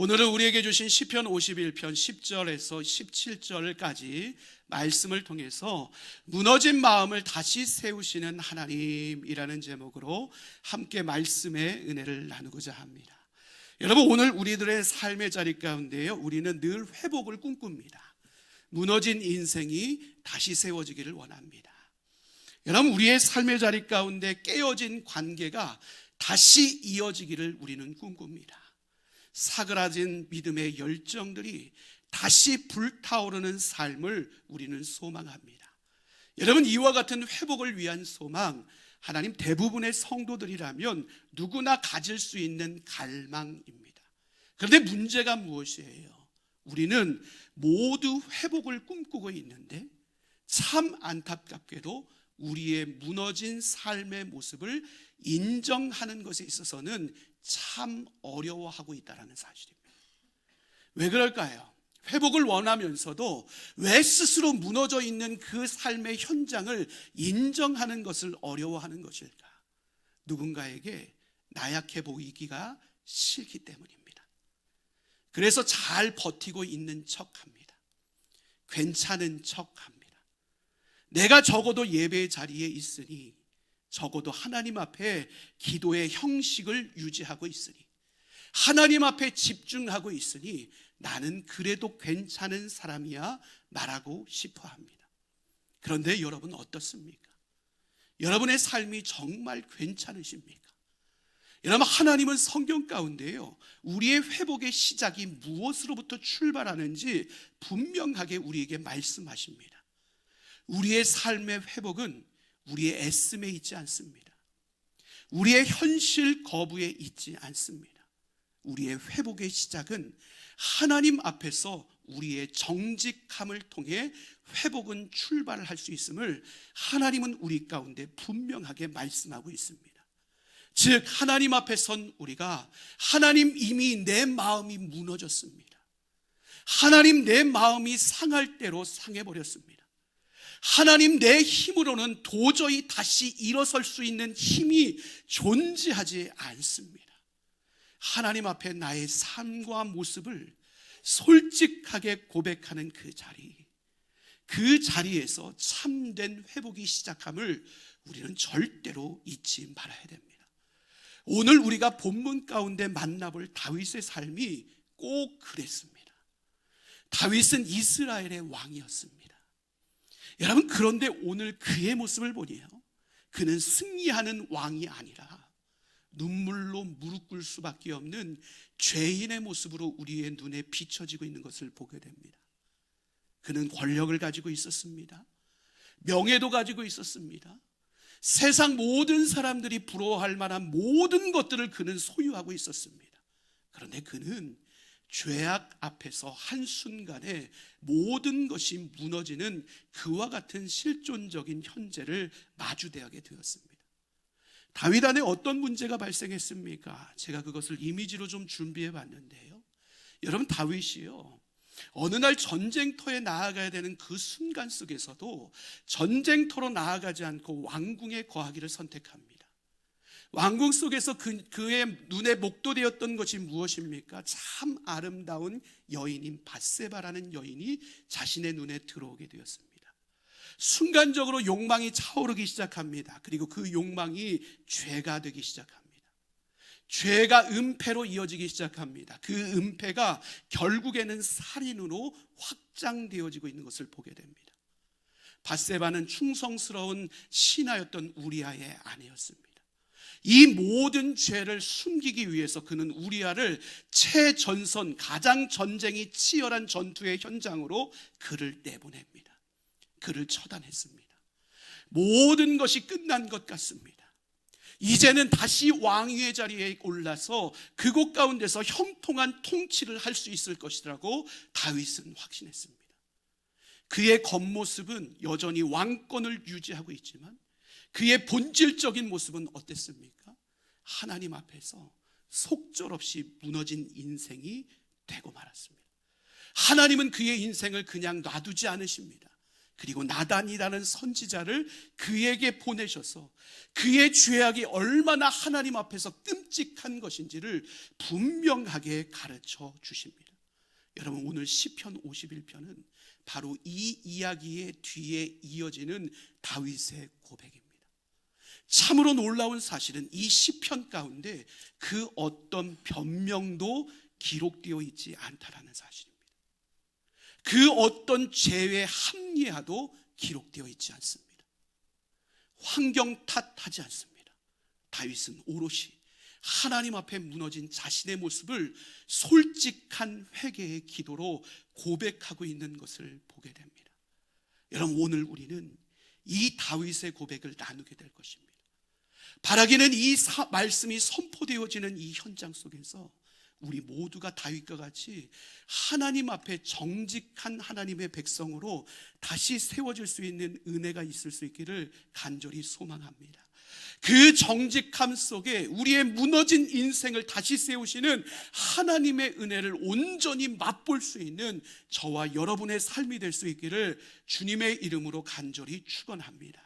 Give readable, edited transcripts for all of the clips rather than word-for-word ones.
오늘은 우리에게 주신 시편 51편 10절에서 17절까지 말씀을 통해서 무너진 마음을 다시 세우시는 하나님이라는 제목으로 함께 말씀의 은혜를 나누고자 합니다. 여러분, 오늘 우리들의 삶의 자리 가운데요, 우리는 늘 회복을 꿈꿉니다. 무너진 인생이 다시 세워지기를 원합니다. 여러분, 우리의 삶의 자리 가운데 깨어진 관계가 다시 이어지기를 우리는 꿈꿉니다. 사그라진 믿음의 열정들이 다시 불타오르는 삶을 우리는 소망합니다. 여러분, 이와 같은 회복을 위한 소망, 하나님 대부분의 성도들이라면 누구나 가질 수 있는 갈망입니다. 그런데 문제가 무엇이에요? 우리는 모두 회복을 꿈꾸고 있는데 참 안타깝게도 우리의 무너진 삶의 모습을 인정하는 것에 있어서는 참 어려워하고 있다는 사실입니다. 왜 그럴까요? 회복을 원하면서도 왜 스스로 무너져 있는 그 삶의 현장을 인정하는 것을 어려워하는 것일까? 누군가에게 나약해 보이기가 싫기 때문입니다. 그래서 잘 버티고 있는 척합니다. 괜찮은 척합니다. 내가 적어도 예배 자리에 있으니, 적어도 하나님 앞에 기도의 형식을 유지하고 있으니, 하나님 앞에 집중하고 있으니 나는 그래도 괜찮은 사람이야 말하고 싶어 합니다. 그런데 여러분 어떻습니까? 여러분의 삶이 정말 괜찮으십니까? 여러분, 하나님은 성경 가운데요, 우리의 회복의 시작이 무엇으로부터 출발하는지 분명하게 우리에게 말씀하십니다. 우리의 삶의 회복은 우리의 애씀에 있지 않습니다. 우리의 현실 거부에 있지 않습니다. 우리의 회복의 시작은 하나님 앞에서 우리의 정직함을 통해 회복은 출발을 할 수 있음을 하나님은 우리 가운데 분명하게 말씀하고 있습니다. 즉, 하나님 앞에 선 우리가, 하나님, 이미 내 마음이 무너졌습니다. 하나님, 내 마음이 상할 대로 상해버렸습니다. 하나님, 내 힘으로는 도저히 다시 일어설 수 있는 힘이 존재하지 않습니다. 하나님 앞에 나의 삶과 모습을 솔직하게 고백하는 그 자리에서 참된 회복이 시작함을 우리는 절대로 잊지 말아야 됩니다. 오늘 우리가 본문 가운데 만나볼 다윗의 삶이 꼭 그랬습니다. 다윗은 이스라엘의 왕이었습니다. 여러분, 그런데 오늘 그의 모습을 보니요, 그는 승리하는 왕이 아니라 눈물로 무릎 꿇을 수밖에 없는 죄인의 모습으로 우리의 눈에 비춰지고 있는 것을 보게 됩니다. 그는 권력을 가지고 있었습니다. 명예도 가지고 있었습니다. 세상 모든 사람들이 부러워할 만한 모든 것들을 그는 소유하고 있었습니다. 그런데 그는 죄악 앞에서 한순간에 모든 것이 무너지는 그와 같은 실존적인 현재를 마주대하게 되었습니다. 다윗 안에 어떤 문제가 발생했습니까? 제가 그것을 이미지로 좀 준비해 봤는데요, 여러분, 다윗이요, 어느 날 전쟁터에 나아가야 되는 그 순간 속에서도 전쟁터로 나아가지 않고 왕궁에 거하기를 선택합니다. 왕궁 속에서 그의 눈에 목도되었던 것이 무엇입니까? 참 아름다운 여인인 밧세바라는 여인이 자신의 눈에 들어오게 되었습니다. 순간적으로 욕망이 차오르기 시작합니다. 그리고 그 욕망이 죄가 되기 시작합니다. 죄가 은폐로 이어지기 시작합니다. 그 은폐가 결국에는 살인으로 확장되어지고 있는 것을 보게 됩니다. 밧세바는 충성스러운 신하였던 우리아의 아내였습니다. 이 모든 죄를 숨기기 위해서 그는 우리아를 최전선, 가장 전쟁이 치열한 전투의 현장으로 그를 내보냅니다. 그를 처단했습니다. 모든 것이 끝난 것 같습니다. 이제는 다시 왕위의 자리에 올라서 그곳 가운데서 형통한 통치를 할 수 있을 것이라고 다윗은 확신했습니다. 그의 겉모습은 여전히 왕권을 유지하고 있지만 그의 본질적인 모습은 어땠습니까? 하나님 앞에서 속절없이 무너진 인생이 되고 말았습니다. 하나님은 그의 인생을 그냥 놔두지 않으십니다. 그리고 나단이라는 선지자를 그에게 보내셔서 그의 죄악이 얼마나 하나님 앞에서 끔찍한 것인지를 분명하게 가르쳐 주십니다. 여러분, 오늘 시편 51편은 바로 이 이야기의 뒤에 이어지는 다윗의 고백입니다. 참으로 놀라운 사실은 이 시편 가운데 그 어떤 변명도 기록되어 있지 않다라는 사실입니다. 그 어떤 죄의 합리화도 기록되어 있지 않습니다. 환경 탓하지 않습니다. 다윗은 오롯이 하나님 앞에 무너진 자신의 모습을 솔직한 회개의 기도로 고백하고 있는 것을 보게 됩니다. 여러분, 오늘 우리는 이 다윗의 고백을 나누게 될 것입니다. 바라기는 이 말씀이 선포되어지는 이 현장 속에서 우리 모두가 다윗과 같이 하나님 앞에 정직한 하나님의 백성으로 다시 세워질 수 있는 은혜가 있을 수 있기를 간절히 소망합니다. 그 정직함 속에 우리의 무너진 인생을 다시 세우시는 하나님의 은혜를 온전히 맛볼 수 있는 저와 여러분의 삶이 될 수 있기를 주님의 이름으로 간절히 축원합니다.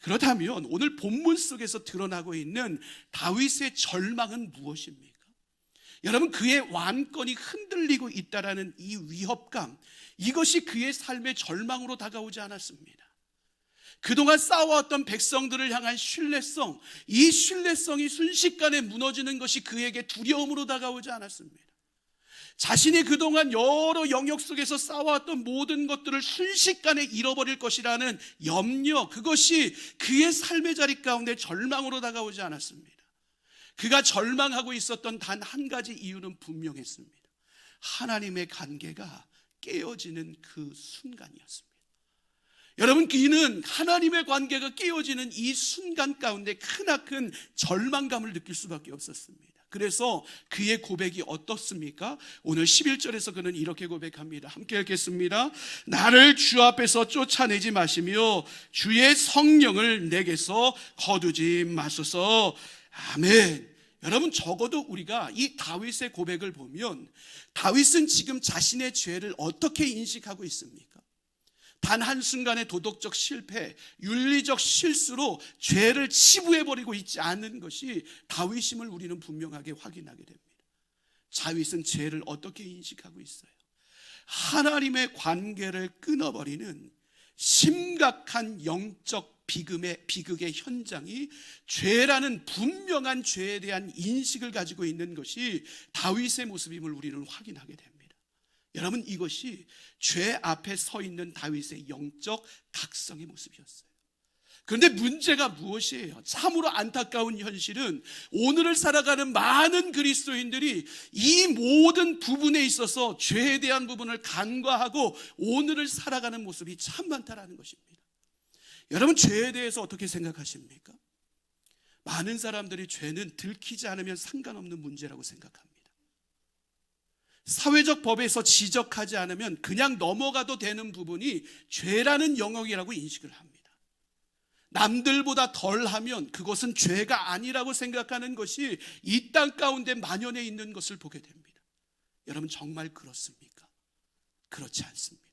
그렇다면 오늘 본문 속에서 드러나고 있는 다윗의 절망은 무엇입니까? 여러분, 그의 왕권이 흔들리고 있다라는 이 위협감, 이것이 그의 삶의 절망으로 다가오지 않았습니다. 그동안 쌓아왔던 백성들을 향한 신뢰성, 이 신뢰성이 순식간에 무너지는 것이 그에게 두려움으로 다가오지 않았습니다. 자신이 그동안 여러 영역 속에서 쌓아왔던 모든 것들을 순식간에 잃어버릴 것이라는 염려, 그것이 그의 삶의 자리 가운데 절망으로 다가오지 않았습니다. 그가 절망하고 있었던 단 한 가지 이유는 분명했습니다. 하나님의 관계가 깨어지는 그 순간이었습니다. 여러분, 그는 하나님의 관계가 깨어지는 이 순간 가운데 크나큰 절망감을 느낄 수밖에 없었습니다. 그래서 그의 고백이 어떻습니까? 오늘 11절에서 그는 이렇게 고백합니다. 함께 읽겠습니다. 나를 주 앞에서 쫓아내지 마시며 주의 성령을 내게서 거두지 마소서. 아멘. 여러분, 적어도 우리가 이 다윗의 고백을 보면 다윗은 지금 자신의 죄를 어떻게 인식하고 있습니까? 단 한순간의 도덕적 실패, 윤리적 실수로 죄를 치부해버리고 있지 않은 것이 다윗임을 우리는 분명하게 확인하게 됩니다. 다윗은 죄를 어떻게 인식하고 있어요? 하나님의 관계를 끊어버리는 심각한 영적 비극의 현장이 죄라는 분명한 죄에 대한 인식을 가지고 있는 것이 다윗의 모습임을 우리는 확인하게 됩니다. 여러분, 이것이 죄 앞에 서 있는 다윗의 영적 각성의 모습이었어요. 그런데 문제가 무엇이에요? 참으로 안타까운 현실은 오늘을 살아가는 많은 그리스도인들이 이 모든 부분에 있어서 죄에 대한 부분을 간과하고 오늘을 살아가는 모습이 참 많다라는 것입니다. 여러분, 죄에 대해서 어떻게 생각하십니까? 많은 사람들이 죄는 들키지 않으면 상관없는 문제라고 생각합니다. 사회적 법에서 지적하지 않으면 그냥 넘어가도 되는 부분이 죄라는 영역이라고 인식을 합니다. 남들보다 덜하면 그것은 죄가 아니라고 생각하는 것이 이 땅 가운데 만연해 있는 것을 보게 됩니다. 여러분, 정말 그렇습니까? 그렇지 않습니다.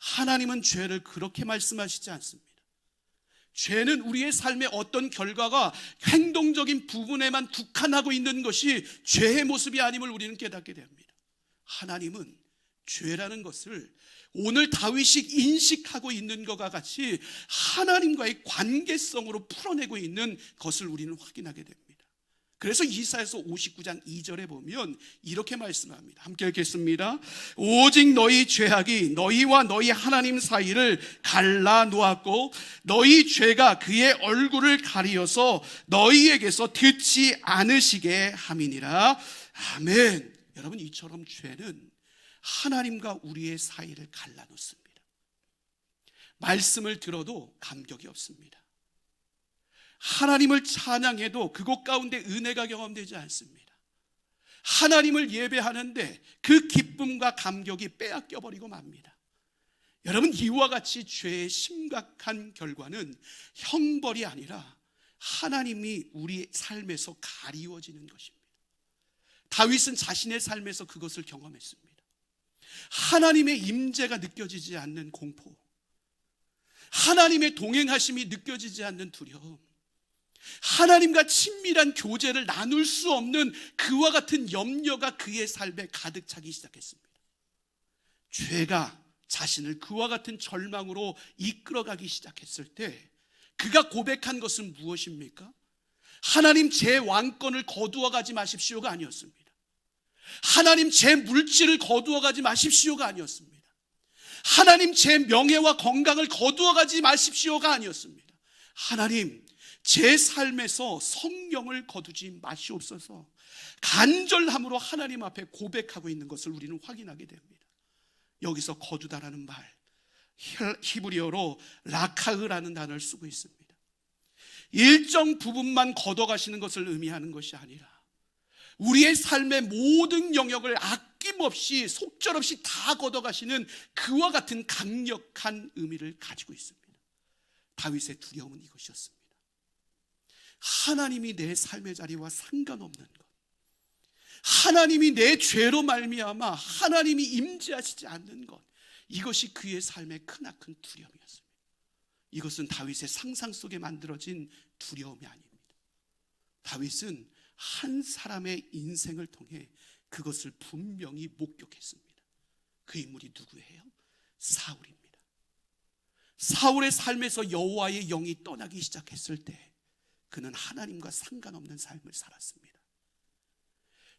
하나님은 죄를 그렇게 말씀하시지 않습니다. 죄는 우리의 삶의 어떤 결과가 행동적인 부분에만 국한하고 있는 것이 죄의 모습이 아님을 우리는 깨닫게 됩니다. 하나님은 죄라는 것을 오늘 다윗이 인식하고 있는 것과 같이 하나님과의 관계성으로 풀어내고 있는 것을 우리는 확인하게 됩니다. 그래서 이사야서 59장 2절에 보면 이렇게 말씀합니다. 함께 읽겠습니다. 오직 너희 죄악이 너희와 너희 하나님 사이를 갈라 놓았고 너희 죄가 그의 얼굴을 가리어서 너희에게서 듣지 않으시게 함이니라. 아멘. 여러분, 이처럼 죄는 하나님과 우리의 사이를 갈라놓습니다. 말씀을 들어도 감격이 없습니다. 하나님을 찬양해도 그곳 가운데 은혜가 경험되지 않습니다. 하나님을 예배하는데 그 기쁨과 감격이 빼앗겨버리고 맙니다. 여러분, 이와 같이 죄의 심각한 결과는 형벌이 아니라 하나님이 우리 삶에서 가리워지는 것입니다. 다윗은 자신의 삶에서 그것을 경험했습니다. 하나님의 임재가 느껴지지 않는 공포, 하나님의 동행하심이 느껴지지 않는 두려움, 하나님과 친밀한 교제를 나눌 수 없는 그와 같은 염려가 그의 삶에 가득 차기 시작했습니다. 죄가 자신을 그와 같은 절망으로 이끌어가기 시작했을 때 그가 고백한 것은 무엇입니까? 하나님, 제 왕권을 거두어 가지 마십시오가 아니었습니다. 하나님, 제 물질을 거두어 가지 마십시오가 아니었습니다. 하나님, 제 명예와 건강을 거두어 가지 마십시오가 아니었습니다. 하나님, 제 삶에서 성령을 거두지 마시옵소서, 간절함으로 하나님 앞에 고백하고 있는 것을 우리는 확인하게 됩니다. 여기서 거두다라는 말, 히브리어로 라카흐라는 단어를 쓰고 있습니다. 일정 부분만 걷어가시는 것을 의미하는 것이 아니라 우리의 삶의 모든 영역을 아낌없이 속절없이 다 걷어가시는 그와 같은 강력한 의미를 가지고 있습니다. 다윗의 두려움은 이것이었습니다. 하나님이 내 삶의 자리와 상관없는 것, 하나님이 내 죄로 말미암아 하나님이 임재하시지 않는 것, 이것이 그의 삶의 크나큰 두려움이었습니다. 이것은 다윗의 상상 속에 만들어진 두려움이 아닙니다. 다윗은 한 사람의 인생을 통해 그것을 분명히 목격했습니다. 그 인물이 누구예요? 사울입니다. 사울의 삶에서 여호와의 영이 떠나기 시작했을 때 그는 하나님과 상관없는 삶을 살았습니다.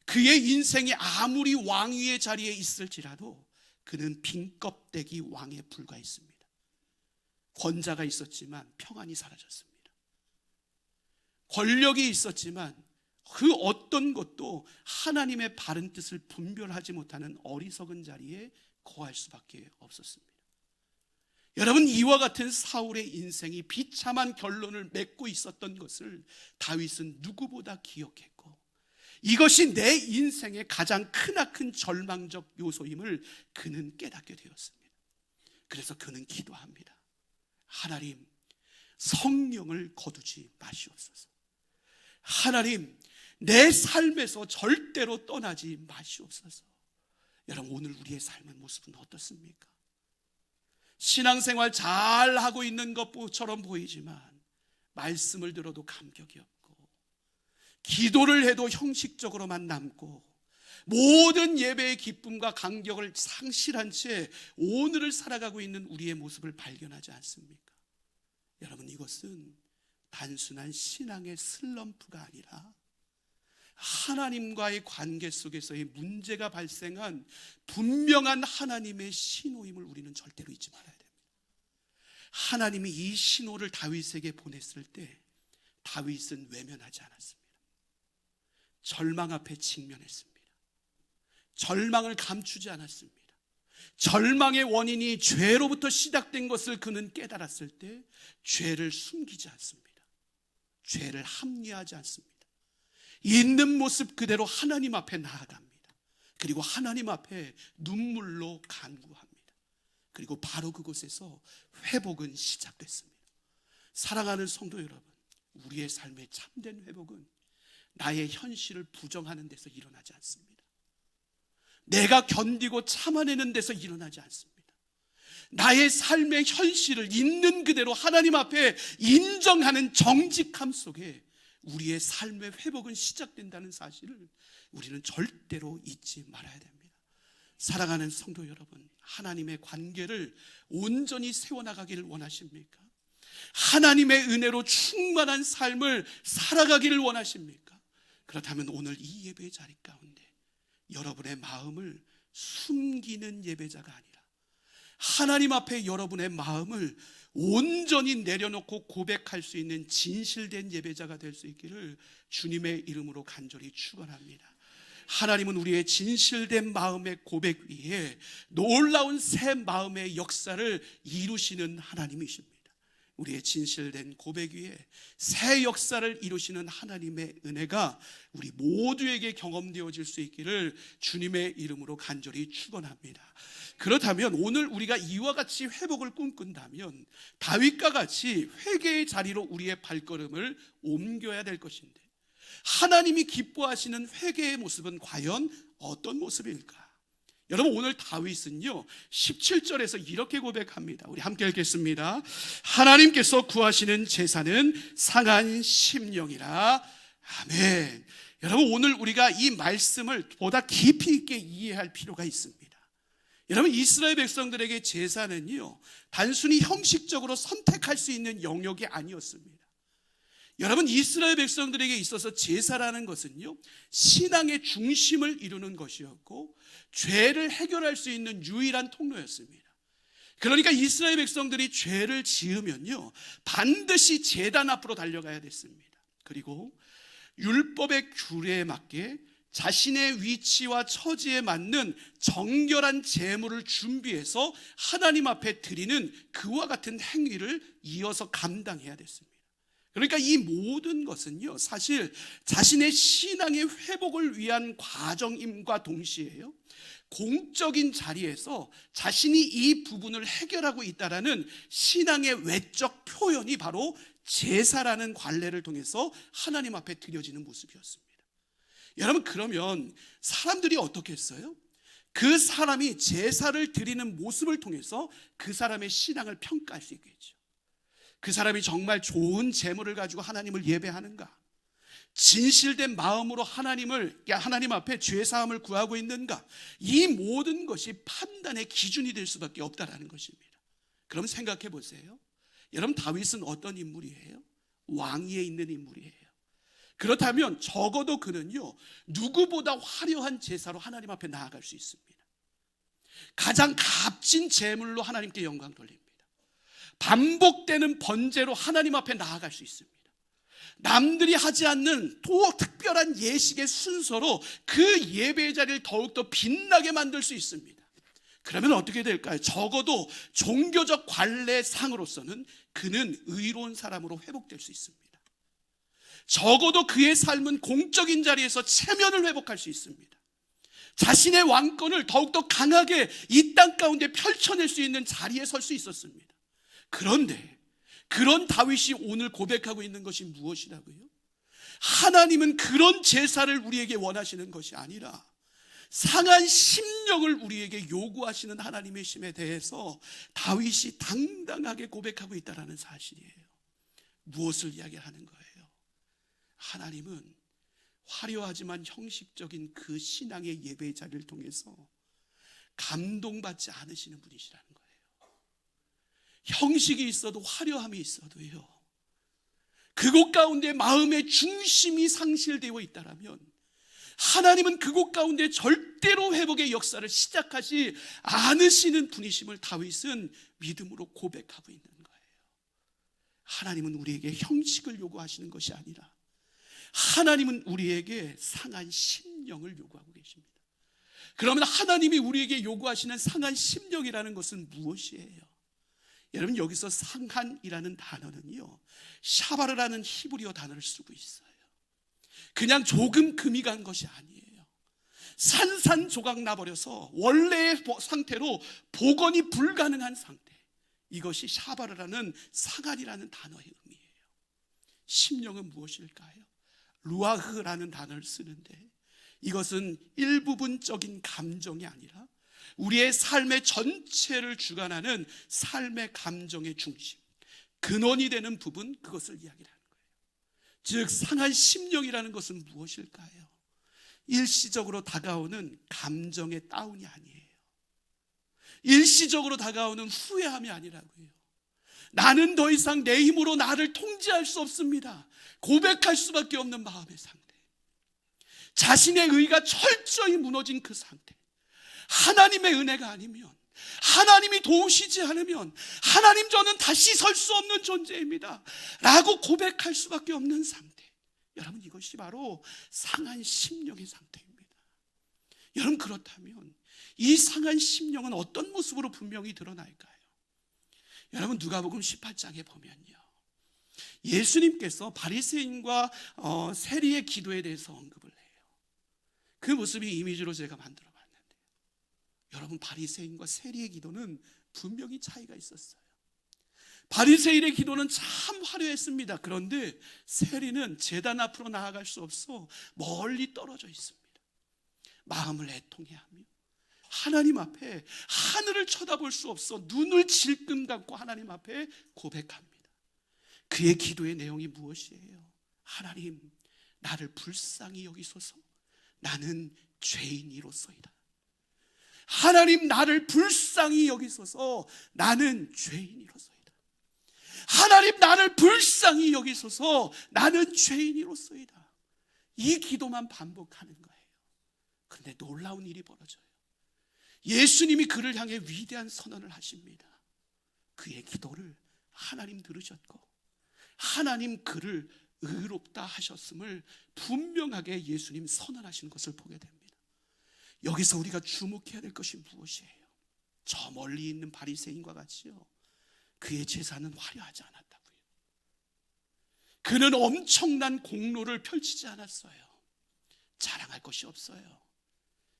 그의 인생이 아무리 왕위의 자리에 있을지라도 그는 빈 껍데기 왕에 불과했습니다. 권자가 있었지만 평안이 사라졌습니다. 권력이 있었지만 그 어떤 것도 하나님의 바른 뜻을 분별하지 못하는 어리석은 자리에 거할 수밖에 없었습니다. 여러분, 이와 같은 사울의 인생이 비참한 결론을 맺고 있었던 것을 다윗은 누구보다 기억했고, 이것이 내 인생의 가장 크나큰 절망적 요소임을 그는 깨닫게 되었습니다. 그래서 그는 기도합니다. 하나님, 성령을 거두지 마시옵소서. 하나님, 내 삶에서 절대로 떠나지 마시옵소서. 여러분, 오늘 우리의 삶의 모습은 어떻습니까? 신앙생활 잘하고 있는 것처럼 보이지만 말씀을 들어도 감격이 없고, 기도를 해도 형식적으로만 남고, 모든 예배의 기쁨과 감격을 상실한 채 오늘을 살아가고 있는 우리의 모습을 발견하지 않습니까? 여러분, 이것은 단순한 신앙의 슬럼프가 아니라 하나님과의 관계 속에서의 문제가 발생한 분명한 하나님의 신호임을 우리는 절대로 잊지 말아야 됩니다. 하나님이 이 신호를 다윗에게 보냈을 때 다윗은 외면하지 않았습니다. 절망 앞에 직면했습니다. 절망을 감추지 않았습니다. 절망의 원인이 죄로부터 시작된 것을 그는 깨달았을 때 죄를 숨기지 않습니다. 죄를 합리화하지 않습니다. 있는 모습 그대로 하나님 앞에 나아갑니다. 그리고 하나님 앞에 눈물로 간구합니다. 그리고 바로 그곳에서 회복은 시작됐습니다. 사랑하는 성도 여러분, 우리의 삶의 참된 회복은 나의 현실을 부정하는 데서 일어나지 않습니다. 내가 견디고 참아내는 데서 일어나지 않습니다. 나의 삶의 현실을 있는 그대로 하나님 앞에 인정하는 정직함 속에 우리의 삶의 회복은 시작된다는 사실을 우리는 절대로 잊지 말아야 됩니다. 사랑하는 성도 여러분, 하나님의 관계를 온전히 세워나가기를 원하십니까? 하나님의 은혜로 충만한 삶을 살아가기를 원하십니까? 그렇다면 오늘 이 예배의 자리 가운데 여러분의 마음을 숨기는 예배자가 아니라 하나님 앞에 여러분의 마음을 온전히 내려놓고 고백할 수 있는 진실된 예배자가 될 수 있기를 주님의 이름으로 간절히 축원합니다. 하나님은 우리의 진실된 마음의 고백 위에 놀라운 새 마음의 역사를 이루시는 하나님이십니다. 우리의 진실된 고백 위에 새 역사를 이루시는 하나님의 은혜가 우리 모두에게 경험되어질 수 있기를 주님의 이름으로 간절히 축원합니다. 그렇다면 오늘 우리가 이와 같이 회복을 꿈꾼다면 다윗과 같이 회개의 자리로 우리의 발걸음을 옮겨야 될 것인데, 하나님이 기뻐하시는 회개의 모습은 과연 어떤 모습일까? 여러분, 오늘 다윗은요 17절에서 이렇게 고백합니다. 우리 함께 읽겠습니다. 하나님께서 구하시는 제사는 상한 심령이라. 아멘. 여러분, 오늘 우리가 이 말씀을 보다 깊이 있게 이해할 필요가 있습니다. 여러분, 이스라엘 백성들에게 제사는요 단순히 형식적으로 선택할 수 있는 영역이 아니었습니다. 여러분, 이스라엘 백성들에게 있어서 제사라는 것은요 신앙의 중심을 이루는 것이었고 죄를 해결할 수 있는 유일한 통로였습니다. 그러니까 이스라엘 백성들이 죄를 지으면요 반드시 제단 앞으로 달려가야 됐습니다. 그리고 율법의 규례에 맞게 자신의 위치와 처지에 맞는 정결한 제물을 준비해서 하나님 앞에 드리는 그와 같은 행위를 이어서 감당해야 됐습니다. 그러니까 이 모든 것은요 사실 자신의 신앙의 회복을 위한 과정임과 동시에요 공적인 자리에서 자신이 이 부분을 해결하고 있다라는 신앙의 외적 표현이 바로 제사라는 관례를 통해서 하나님 앞에 드려지는 모습이었습니다. 여러분, 그러면 사람들이 어떻게 했어요? 그 사람이 제사를 드리는 모습을 통해서 그 사람의 신앙을 평가할 수 있겠죠. 그 사람이 정말 좋은 재물을 가지고 하나님을 예배하는가? 진실된 마음으로 하나님 앞에 죄사함을 구하고 있는가? 이 모든 것이 판단의 기준이 될 수밖에 없다라는 것입니다. 그럼 생각해 보세요. 여러분, 다윗은 어떤 인물이에요? 왕위에 있는 인물이에요. 그렇다면 적어도 그는요 누구보다 화려한 제사로 하나님 앞에 나아갈 수 있습니다. 가장 값진 제물로 하나님께 영광 돌립니다. 반복되는 번제로 하나님 앞에 나아갈 수 있습니다. 남들이 하지 않는 또 특별한 예식의 순서로 그 예배의 자리를 더욱더 빛나게 만들 수 있습니다. 그러면 어떻게 될까요? 적어도 종교적 관례상으로서는 그는 의로운 사람으로 회복될 수 있습니다. 적어도 그의 삶은 공적인 자리에서 체면을 회복할 수 있습니다. 자신의 왕권을 더욱더 강하게 이 땅 가운데 펼쳐낼 수 있는 자리에 설 수 있었습니다. 그런데 그런 다윗이 오늘 고백하고 있는 것이 무엇이라고요? 하나님은 그런 제사를 우리에게 원하시는 것이 아니라 상한 심령을 우리에게 요구하시는 하나님의 심에 대해서 다윗이 당당하게 고백하고 있다는 사실이에요. 무엇을 이야기하는 거예요? 하나님은 화려하지만 형식적인 그 신앙의 예배의 자리를 통해서 감동받지 않으시는 분이시라는 거예요. 형식이 있어도 화려함이 있어도요 그곳 가운데 마음의 중심이 상실되어 있다면 하나님은 그곳 가운데 절대로 회복의 역사를 시작하지 않으시는 분이심을 다윗은 믿음으로 고백하고 있는 거예요. 하나님은 우리에게 형식을 요구하시는 것이 아니라 하나님은 우리에게 상한 심령을 요구하고 계십니다. 그러면 하나님이 우리에게 요구하시는 상한 심령이라는 것은 무엇이에요? 여러분, 여기서 상한이라는 단어는요 샤바르라는 히브리어 단어를 쓰고 있어요. 그냥 조금 금이 간 것이 아니에요. 산산조각 나버려서 원래의 상태로 복원이 불가능한 상태, 이것이 샤바르라는 상한이라는 단어의 의미예요. 심령은 무엇일까요? 루아흐라는 단어를 쓰는데 이것은 일부분적인 감정이 아니라 우리의 삶의 전체를 주관하는 삶의 감정의 중심, 근원이 되는 부분, 그것을 이야기하는 거예요. 즉 상한 심령이라는 것은 무엇일까요? 일시적으로 다가오는 감정의 다운이 아니에요. 일시적으로 다가오는 후회함이 아니라고요. 나는 더 이상 내 힘으로 나를 통제할 수 없습니다. 고백할 수밖에 없는 마음의 상태, 자신의 의가 철저히 무너진 그 상태, 하나님의 은혜가 아니면, 하나님이 도우시지 않으면 하나님, 저는 다시 설 수 없는 존재입니다 라고 고백할 수밖에 없는 상태. 여러분, 이것이 바로 상한 심령의 상태입니다. 여러분, 그렇다면 이 상한 심령은 어떤 모습으로 분명히 드러날까요? 여러분, 누가복음 18장에 보면요 예수님께서 바리새인과 세리의 기도에 대해서 언급을 해요. 그 모습이 이미지로 제가 만들어 봤는데, 여러분, 바리새인과 세리의 기도는 분명히 차이가 있었어요. 바리새인의 기도는 참 화려했습니다. 그런데 세리는 제단 앞으로 나아갈 수 없어 멀리 떨어져 있습니다. 마음을 애통해하며 하나님 앞에 하늘을 쳐다볼 수 없어 눈을 질끈 감고 하나님 앞에 고백합니다. 그의 기도의 내용이 무엇이에요? 하나님, 나를 불쌍히 여기소서. 나는 죄인이로소이다. 하나님, 나를 불쌍히 여기소서. 나는 죄인이로소이다. 하나님, 나를 불쌍히 여기소서. 나는 죄인이로소이다. 이 기도만 반복하는 거예요. 그런데 놀라운 일이 벌어져요. 예수님이 그를 향해 위대한 선언을 하십니다. 그의 기도를 하나님 들으셨고 하나님 그를 의롭다 하셨음을 분명하게 예수님 선언하신 것을 보게 됩니다. 여기서 우리가 주목해야 될 것이 무엇이에요? 저 멀리 있는 바리새인과 같이요, 그의 제사는 화려하지 않았다고요. 그는 엄청난 공로를 펼치지 않았어요. 자랑할 것이 없어요.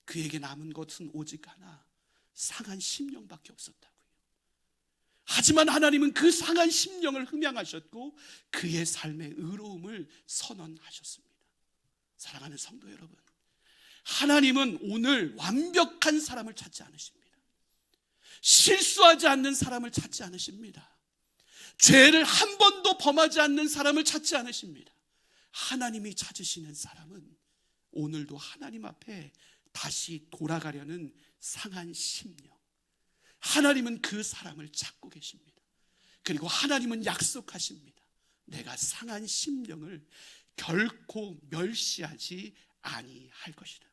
그에게 남은 것은 오직 하나, 상한 심령밖에 없었다고요. 하지만 하나님은 그 상한 심령을 흠양하셨고 그의 삶의 의로움을 선언하셨습니다. 사랑하는 성도 여러분, 하나님은 오늘 완벽한 사람을 찾지 않으십니다. 실수하지 않는 사람을 찾지 않으십니다. 죄를 한 번도 범하지 않는 사람을 찾지 않으십니다. 하나님이 찾으시는 사람은 오늘도 하나님 앞에 다시 돌아가려는 상한 심령, 하나님은 그 사람을 찾고 계십니다. 그리고 하나님은 약속하십니다. 내가 상한 심령을 결코 멸시하지 아니할 것이다.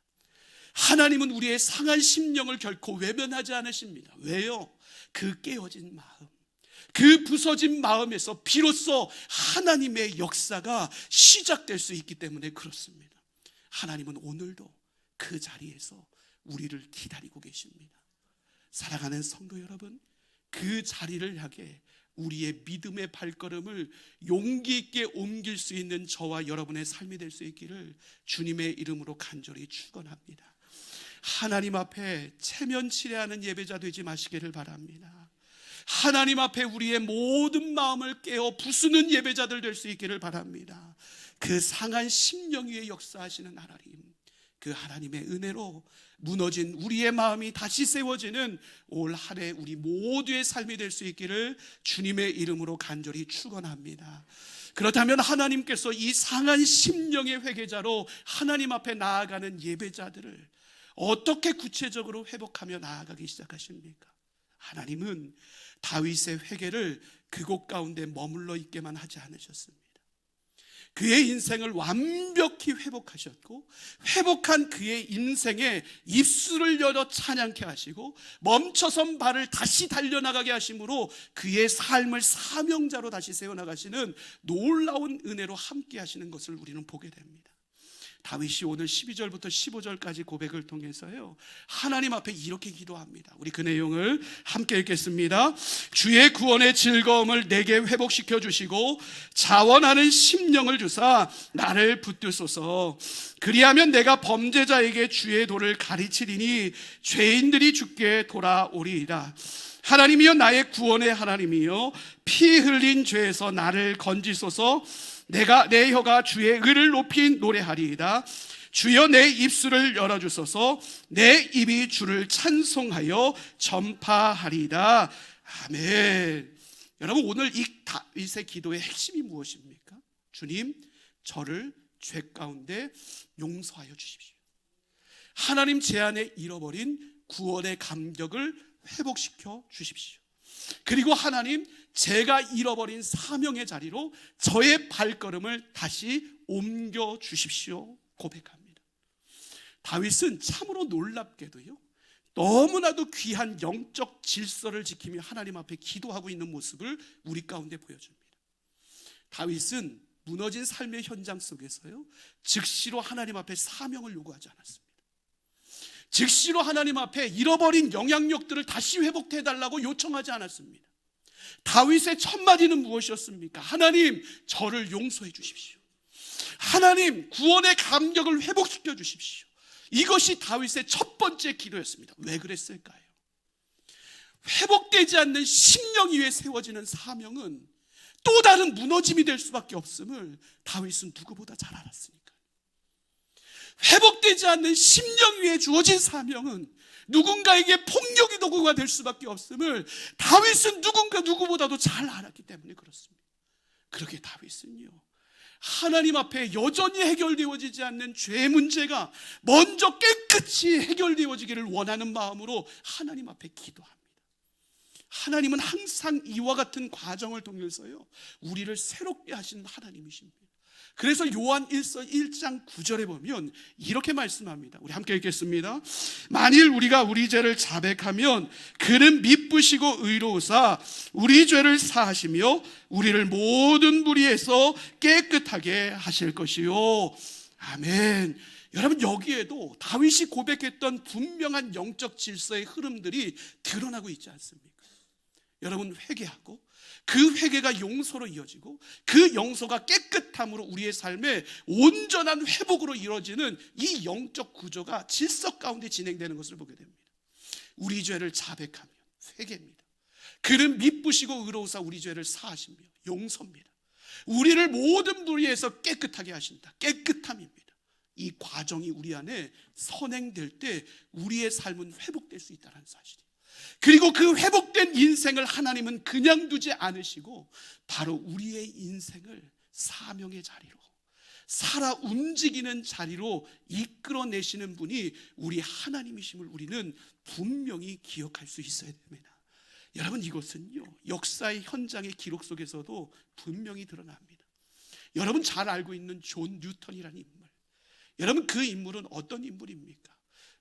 하나님은 우리의 상한 심령을 결코 외면하지 않으십니다. 왜요? 그 깨어진 마음, 그 부서진 마음에서 비로소 하나님의 역사가 시작될 수 있기 때문에 그렇습니다. 하나님은 오늘도 그 자리에서 우리를 기다리고 계십니다. 사랑하는 성도 여러분, 그 자리를 향해 우리의 믿음의 발걸음을 용기 있게 옮길 수 있는 저와 여러분의 삶이 될 수 있기를 주님의 이름으로 간절히 축원합니다. 하나님 앞에 체면치레하는 예배자 되지 마시기를 바랍니다. 하나님 앞에 우리의 모든 마음을 깨어 부수는 예배자들 될 수 있기를 바랍니다. 그 상한 심령 위에 역사하시는 하나님, 그 하나님의 은혜로 무너진 우리의 마음이 다시 세워지는 올 한 해 우리 모두의 삶이 될 수 있기를 주님의 이름으로 간절히 축원합니다. 그렇다면 하나님께서 이 상한 심령의 회개자로 하나님 앞에 나아가는 예배자들을 어떻게 구체적으로 회복하며 나아가기 시작하십니까? 하나님은 다윗의 회개를 그곳 가운데 머물러 있게만 하지 않으셨습니다. 그의 인생을 완벽히 회복하셨고 회복한 그의 인생에 입술을 열어 찬양케 하시고 멈춰선 발을 다시 달려나가게 하심으로 그의 삶을 사명자로 다시 세워나가시는 놀라운 은혜로 함께 하시는 것을 우리는 보게 됩니다. 다윗이 오늘 12절부터 15절까지 고백을 통해서요, 하나님 앞에 이렇게 기도합니다. 우리 그 내용을 함께 읽겠습니다. 주의 구원의 즐거움을 내게 회복시켜 주시고 자원하는 심령을 주사 나를 붙드소서. 그리하면 내가 범죄자에게 주의 도를 가르치리니 죄인들이 주께 돌아오리이다. 하나님이여, 나의 구원의 하나님이여, 피 흘린 죄에서 나를 건지소서. 내가 내 혀가 주의 의를 높이 노래하리이다. 주여, 내 입술을 열어주소서. 내 입이 주를 찬송하여 전파하리이다. 아멘. 여러분, 오늘 이 다윗의 기도의 핵심이 무엇입니까? 주님, 저를 죄 가운데 용서하여 주십시오. 하나님, 제 안에 잃어버린 구원의 감격을 회복시켜 주십시오. 그리고 하나님, 제가 잃어버린 사명의 자리로 저의 발걸음을 다시 옮겨 주십시오. 고백합니다. 다윗은 참으로 놀랍게도요, 너무나도 귀한 영적 질서를 지키며 하나님 앞에 기도하고 있는 모습을 우리 가운데 보여줍니다. 다윗은 무너진 삶의 현장 속에서요, 즉시로 하나님 앞에 사명을 요구하지 않았습니다. 즉시로 하나님 앞에 잃어버린 영향력들을 다시 회복해달라고 요청하지 않았습니다. 다윗의 첫 마디는 무엇이었습니까? 하나님, 저를 용서해 주십시오. 하나님, 구원의 감격을 회복시켜 주십시오. 이것이 다윗의 첫 번째 기도였습니다. 왜 그랬을까요? 회복되지 않는 심령 위에 세워지는 사명은 또 다른 무너짐이 될 수밖에 없음을 다윗은 누구보다 잘 알았으니까. 회복되지 않는 심령 위에 주어진 사명은 누군가에게 폭력의 도구가 될 수밖에 없음을 다윗은 누구보다도 잘 알았기 때문에 그렇습니다. 그렇게 다윗은요, 하나님 앞에 여전히 해결되어지지 않는 죄 문제가 먼저 깨끗이 해결되어지기를 원하는 마음으로 하나님 앞에 기도합니다. 하나님은 항상 이와 같은 과정을 통해서요, 우리를 새롭게 하신 하나님이십니다. 그래서 요한 1장 9절에 보면 이렇게 말씀합니다. 우리 함께 읽겠습니다. 만일 우리가 우리 죄를 자백하면 그는 미쁘시고 의로우사 우리 죄를 사하시며 우리를 모든 불의에서 깨끗하게 하실 것이요. 아멘. 여러분, 여기에도 다윗이 고백했던 분명한 영적 질서의 흐름들이 드러나고 있지 않습니까? 여러분, 회개하고 그 회개가 용서로 이어지고 그 용서가 깨끗함으로 우리의 삶에 온전한 회복으로 이루어지는 이 영적 구조가 질서 가운데 진행되는 것을 보게 됩니다. 우리 죄를 자백하면 회개입니다. 그는 미쁘시고 의로우사 우리 죄를 사하시며 용서입니다. 우리를 모든 불의에서 깨끗하게 하신다. 깨끗함입니다. 이 과정이 우리 안에 선행될 때 우리의 삶은 회복될 수 있다는 사실이에요. 그리고 그 회복된 인생을 하나님은 그냥 두지 않으시고 바로 우리의 인생을 사명의 자리로, 살아 움직이는 자리로 이끌어내시는 분이 우리 하나님이심을 우리는 분명히 기억할 수 있어야 됩니다. 여러분, 이것은요, 역사의 현장의 기록 속에서도 분명히 드러납니다. 여러분 잘 알고 있는 존 뉴턴이라는 인물, 여러분 그 인물은 어떤 인물입니까?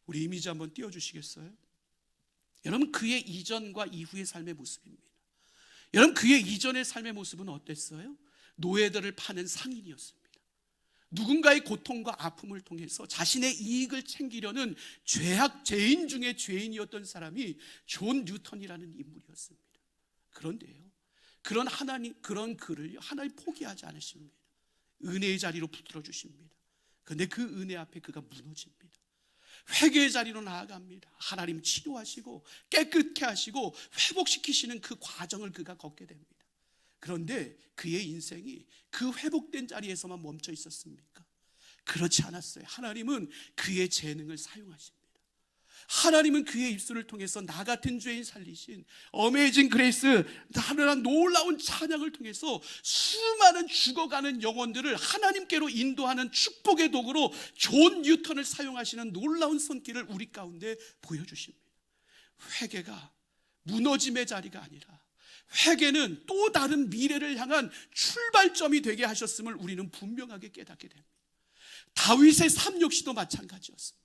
우리 이미지 한번 띄워주시겠어요? 여러분, 그의 이전과 이후의 삶의 모습입니다. 여러분, 그의 이전의 삶의 모습은 어땠어요? 노예들을 파는 상인이었습니다. 누군가의 고통과 아픔을 통해서 자신의 이익을 챙기려는 죄인 중에 죄인이었던 사람이 존 뉴턴이라는 인물이었습니다. 그런데요, 그런 그를 하나님 포기하지 않으십니다. 은혜의 자리로 붙들어 주십니다. 그런데 그 은혜 앞에 그가 무너집니다. 회개의 자리로 나아갑니다. 하나님 치료하시고 깨끗게 하시고 회복시키시는 그 과정을 그가 걷게 됩니다. 그런데 그의 인생이 그 회복된 자리에서만 멈춰 있었습니까? 그렇지 않았어요. 하나님은 그의 재능을 사용하십니다. 하나님은 그의 입술을 통해서 나 같은 죄인 살리신 어메이징 그레이스, 하나님 놀라운 찬양을 통해서 수많은 죽어가는 영혼들을 하나님께로 인도하는 축복의 도구로 존 뉴턴을 사용하시는 놀라운 손길을 우리 가운데 보여주십니다. 회개가 무너짐의 자리가 아니라 회개는 또 다른 미래를 향한 출발점이 되게 하셨음을 우리는 분명하게 깨닫게 됩니다. 다윗의 삶 역시도 마찬가지였습니다.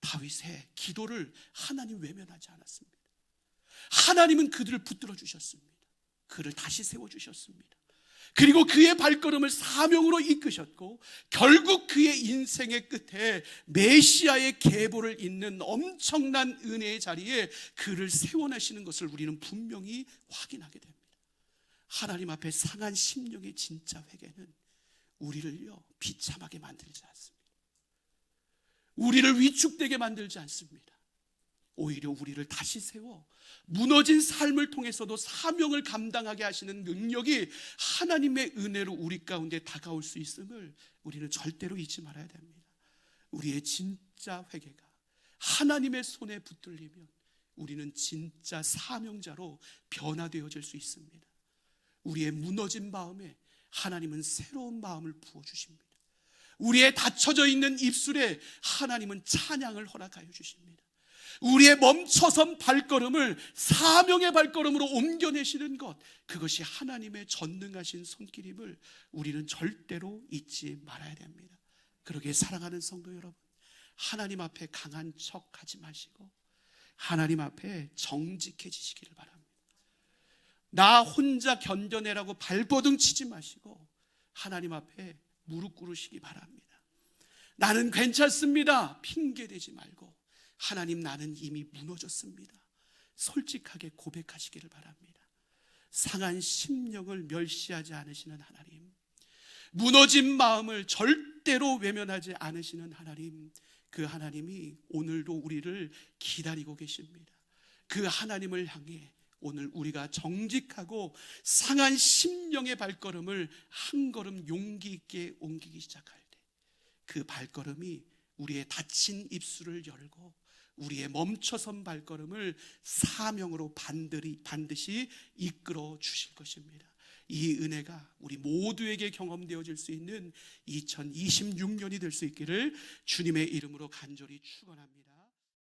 다윗의 기도를 하나님 외면하지 않았습니다. 하나님은 그들을 붙들어 주셨습니다. 그를 다시 세워주셨습니다. 그리고 그의 발걸음을 사명으로 이끄셨고 결국 그의 인생의 끝에 메시아의 계보를 잇는 엄청난 은혜의 자리에 그를 세워내시는 것을 우리는 분명히 확인하게 됩니다. 하나님 앞에 상한 심령의 진짜 회개는 우리를요 비참하게 만들지 않습니다. 우리를 위축되게 만들지 않습니다. 오히려 우리를 다시 세워 무너진 삶을 통해서도 사명을 감당하게 하시는 능력이 하나님의 은혜로 우리 가운데 다가올 수 있음을 우리는 절대로 잊지 말아야 됩니다. 우리의 진짜 회개가 하나님의 손에 붙들리면 우리는 진짜 사명자로 변화되어질 수 있습니다. 우리의 무너진 마음에 하나님은 새로운 마음을 부어주십니다. 우리의 닫혀져 있는 입술에 하나님은 찬양을 허락하여 주십니다. 우리의 멈춰선 발걸음을 사명의 발걸음으로 옮겨내시는 것, 그것이 하나님의 전능하신 손길임을 우리는 절대로 잊지 말아야 됩니다. 그러기에 사랑하는 성도 여러분, 하나님 앞에 강한 척하지 마시고 하나님 앞에 정직해지시기를 바랍니다. 나 혼자 견뎌내라고 발버둥 치지 마시고 하나님 앞에 무릎 꿇으시기 바랍니다. 나는 괜찮습니다. 핑계대지 말고 하나님, 나는 이미 무너졌습니다. 솔직하게 고백하시기를 바랍니다. 상한 심령을 멸시하지 않으시는 하나님, 무너진 마음을 절대로 외면하지 않으시는 하나님, 그 하나님이 오늘도 우리를 기다리고 계십니다. 그 하나님을 향해 오늘 우리가 정직하고 상한 심령의 발걸음을 한 걸음 용기 있게 옮기기 시작할 때 그 발걸음이 우리의 닫힌 입술을 열고 우리의 멈춰선 발걸음을 사명으로 반드시 이끌어 주실 것입니다. 이 은혜가 우리 모두에게 경험되어질 수 있는 2026년이 될 수 있기를 주님의 이름으로 간절히 축원합니다.